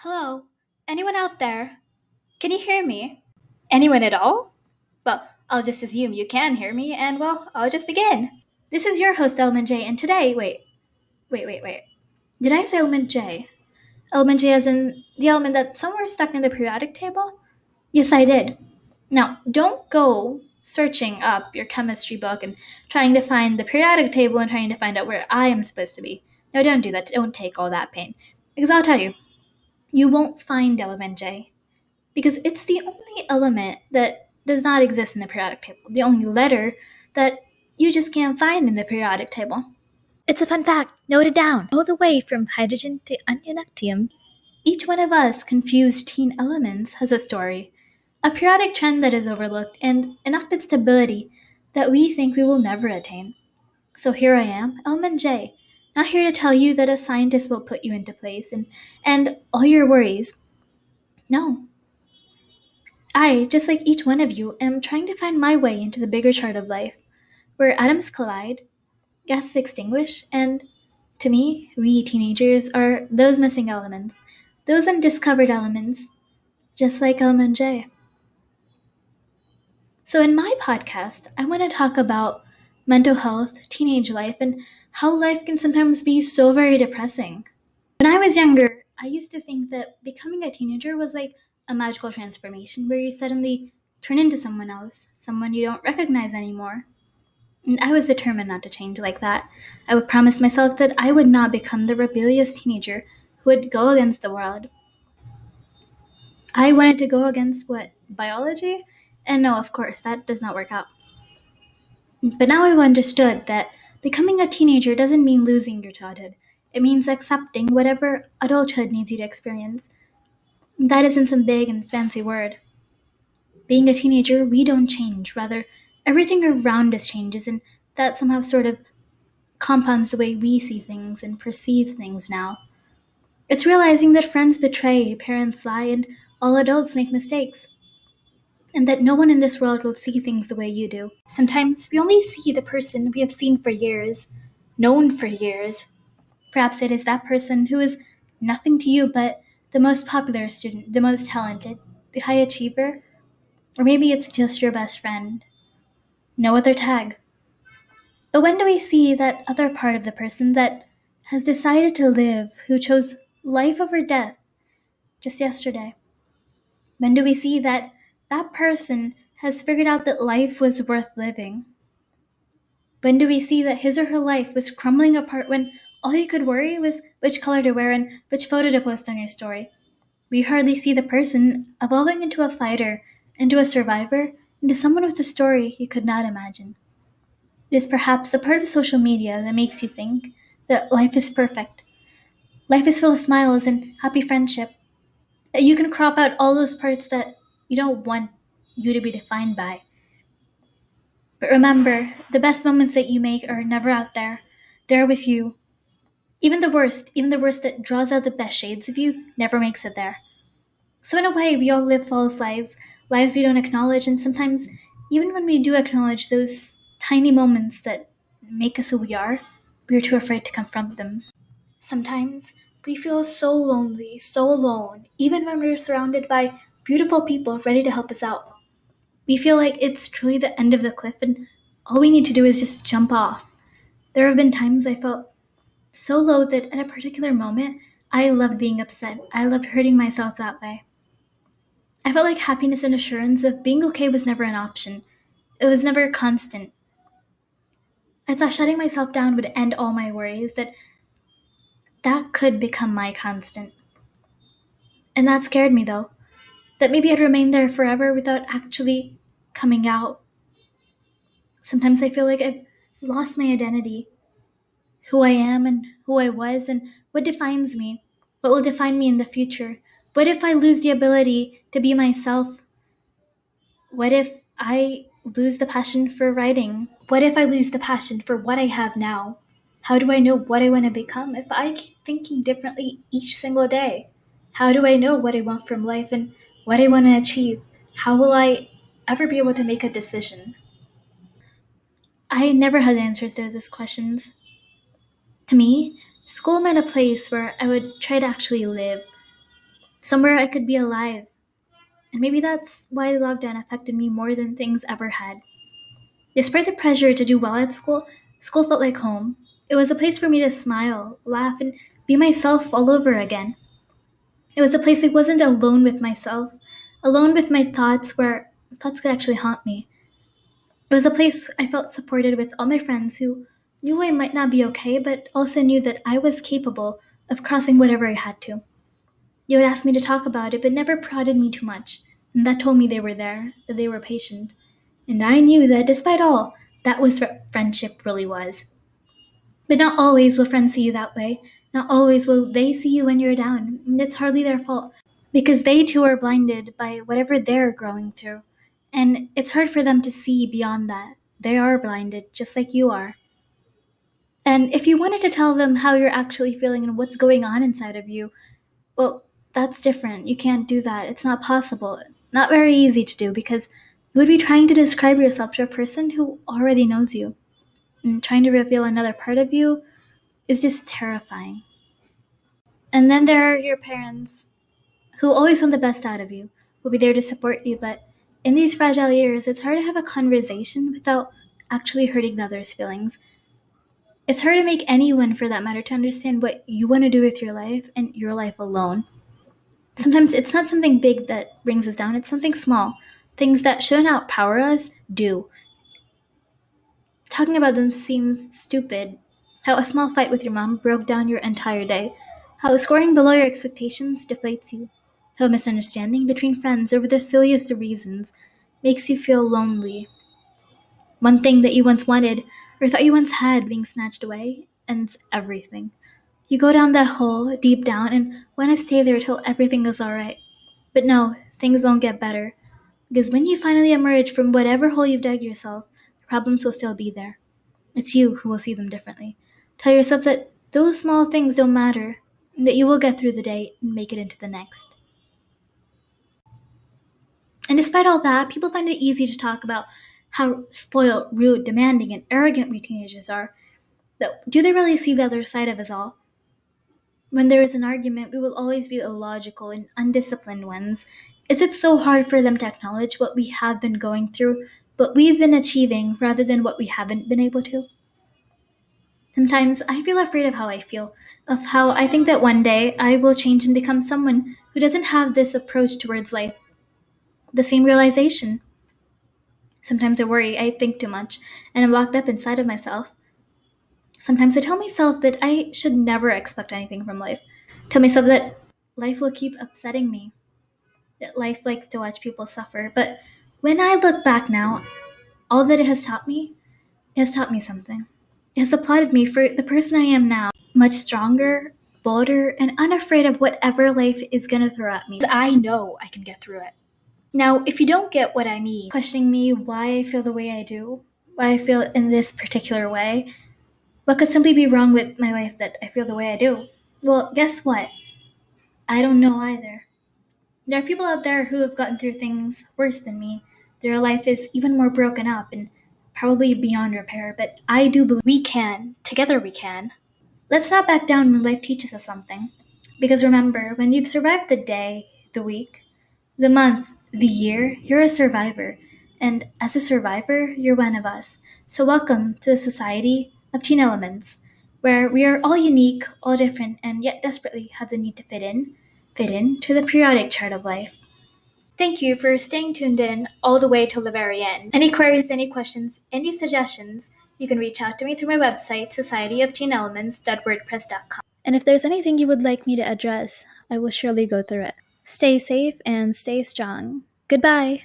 Hello? Anyone out there? Can you hear me? Anyone at all? Well, I'll just assume you can hear me, and I'll just begin. This is your host, Element J, and today, wait. Did I say Element J? Element J as in the element that's somewhere stuck in the periodic table? Yes, I did. Now, don't go searching up your chemistry book and trying to find the periodic table and trying to find out where I am supposed to be. No, don't do that. Don't take all that pain. Because I'll tell you, you won't find Element J. Because it's the only element that does not exist in the periodic table, the only letter that you just can't find in the periodic table. It's a fun fact, note it down. All the way from hydrogen to ununactium, each one of us confused teen elements has a story, a periodic trend that is overlooked, and an octet stability that we think we will never attain. So here I am, element J, not here to tell you that a scientist will put you into place and all your worries. No, I, just like each one of you, am trying to find my way into the bigger chart of life, where atoms collide, gases extinguish, and to me, we teenagers are those missing elements, those undiscovered elements, just like element J. So, in my podcast, I want to talk about mental health, teenage life, and how life can sometimes be so very depressing. When I was younger, I used to think that becoming a teenager was like a magical transformation where you suddenly turn into someone else, someone you don't recognize anymore. And I was determined not to change like that. I would promise myself that I would not become the rebellious teenager who would go against the world. I wanted to go against what? Biology? And no, of course, that does not work out. But now I've understood that becoming a teenager doesn't mean losing your childhood. It means accepting whatever adulthood needs you to experience. That isn't some big and fancy word. Being a teenager, we don't change. Rather, everything around us changes, and that somehow sort of compounds the way we see things and perceive things now. It's realizing that friends betray, parents lie, and all adults make mistakes. And that no one in this world will see things the way you do. Sometimes we only see the person we have seen for years, known for years. Perhaps it is that person who is nothing to you but the most popular student, the most talented, the high achiever, or maybe it's just your best friend. No other tag. But when do we see that other part of the person that has decided to live, who chose life over death just yesterday? When do we see that that person has figured out that life was worth living? When do we see that his or her life was crumbling apart when all you could worry was which color to wear and which photo to post on your story? We hardly see the person evolving into a fighter, into a survivor, into someone with a story you could not imagine. It is perhaps a part of social media that makes you think that life is perfect. Life is full of smiles and happy friendship. That you can crop out all those parts that you don't want you to be defined by. But remember, the best moments that you make are never out there. They're with you. Even the worst that draws out the best shades of you, never makes it there. So in a way, we all live false lives, lives we don't acknowledge, and sometimes, even when we do acknowledge those tiny moments that make us who we are, we're too afraid to confront them. Sometimes we feel so lonely, so alone, even when we're surrounded by beautiful people ready to help us out. We feel like it's truly the end of the cliff and all we need to do is just jump off. There have been times I felt so low that at a particular moment, I loved being upset. I loved hurting myself that way. I felt like happiness and assurance of being okay was never an option. It was never constant. I thought shutting myself down would end all my worries, that that could become my constant. And that scared me though, that maybe I'd remain there forever without actually coming out. Sometimes I feel like I've lost my identity, who I am and who I was and what defines me, what will define me in the future. What if I lose the ability to be myself? What if I lose the passion for writing? What if I lose the passion for what I have now? How do I know what I want to become if I keep thinking differently each single day? How do I know what I want from life and what I want to achieve? How will I ever be able to make a decision? I never had answers to these questions. To me, school meant a place where I would try to actually live, somewhere I could be alive. And maybe that's why the lockdown affected me more than things ever had. Despite the pressure to do well at school, school felt like home. It was a place for me to smile, laugh, and be myself all over again. It was a place I wasn't alone with myself, alone with my thoughts where thoughts could actually haunt me. It was a place I felt supported with all my friends who knew I might not be okay, but also knew that I was capable of crossing whatever I had to. They would ask me to talk about it, but never prodded me too much, and that told me they were there, that they were patient. And I knew that despite all, that was what friendship really was. But not always will friends see you that way. Not always will they see you when you're down, and it's hardly their fault, because they too are blinded by whatever they're growing through. And it's hard for them to see beyond that. They are blinded, just like you are. And if you wanted to tell them how you're actually feeling and what's going on inside of you, well, that's different. You can't do that. It's not possible. Not very easy to do because you would be trying to describe yourself to a person who already knows you. And trying to reveal another part of you is just terrifying. And then there are your parents who always want the best out of you, will be there to support you, but in these fragile years, it's hard to have a conversation without actually hurting the other's feelings. It's hard to make anyone, for that matter, to understand what you want to do with your life and your life alone. Sometimes it's not something big that brings us down, it's something small. Things that shouldn't outpower us do. Talking about them seems stupid. How a small fight with your mom broke down your entire day. How scoring below your expectations deflates you. How a misunderstanding between friends over the silliest of reasons makes you feel lonely. One thing that you once wanted or thought you once had being snatched away ends everything. You go down that hole deep down and want to stay there till everything is alright. But no, things won't get better. Because when you finally emerge from whatever hole you've dug yourself, the problems will still be there. It's you who will see them differently. Tell yourself that those small things don't matter, and that you will get through the day and make it into the next. And despite all that, people find it easy to talk about how spoiled, rude, demanding, and arrogant we teenagers are. But do they really see the other side of us all? When there is an argument, we will always be the illogical and undisciplined ones. Is it so hard for them to acknowledge what we have been going through, what we've been achieving, rather than what we haven't been able to? Sometimes I feel afraid of how I feel, of how I think that one day I will change and become someone who doesn't have this approach towards life, the same realization. Sometimes I worry I think too much, and I'm locked up inside of myself. Sometimes I tell myself that I should never expect anything from life. Tell myself that life will keep upsetting me, that life likes to watch people suffer. But when I look back now, all that it has taught me something. It has applauded me for the person I am now, much stronger, bolder, and unafraid of whatever life is gonna throw at me. I know I can get through it. Now, if you don't get what I mean, questioning me why I feel the way I do, why I feel in this particular way, what could simply be wrong with my life that I feel the way I do? Well, guess what? I don't know either. There are people out there who have gotten through things worse than me. Their life is even more broken up and probably beyond repair, but I do believe we can. Together we can. Let's not back down when life teaches us something. Because remember, when you've survived the day, the week, the month, the year, you're a survivor. And as a survivor, you're one of us. So welcome to the Society of Teen Elements, where we are all unique, all different, and yet desperately have the need to fit in to the periodic chart of life. Thank you for staying tuned in all the way till the very end. Any queries, any questions, any suggestions, you can reach out to me through my website, societyofteenelements.wordpress.com. And if there's anything you would like me to address, I will surely go through it. Stay safe and stay strong. Goodbye.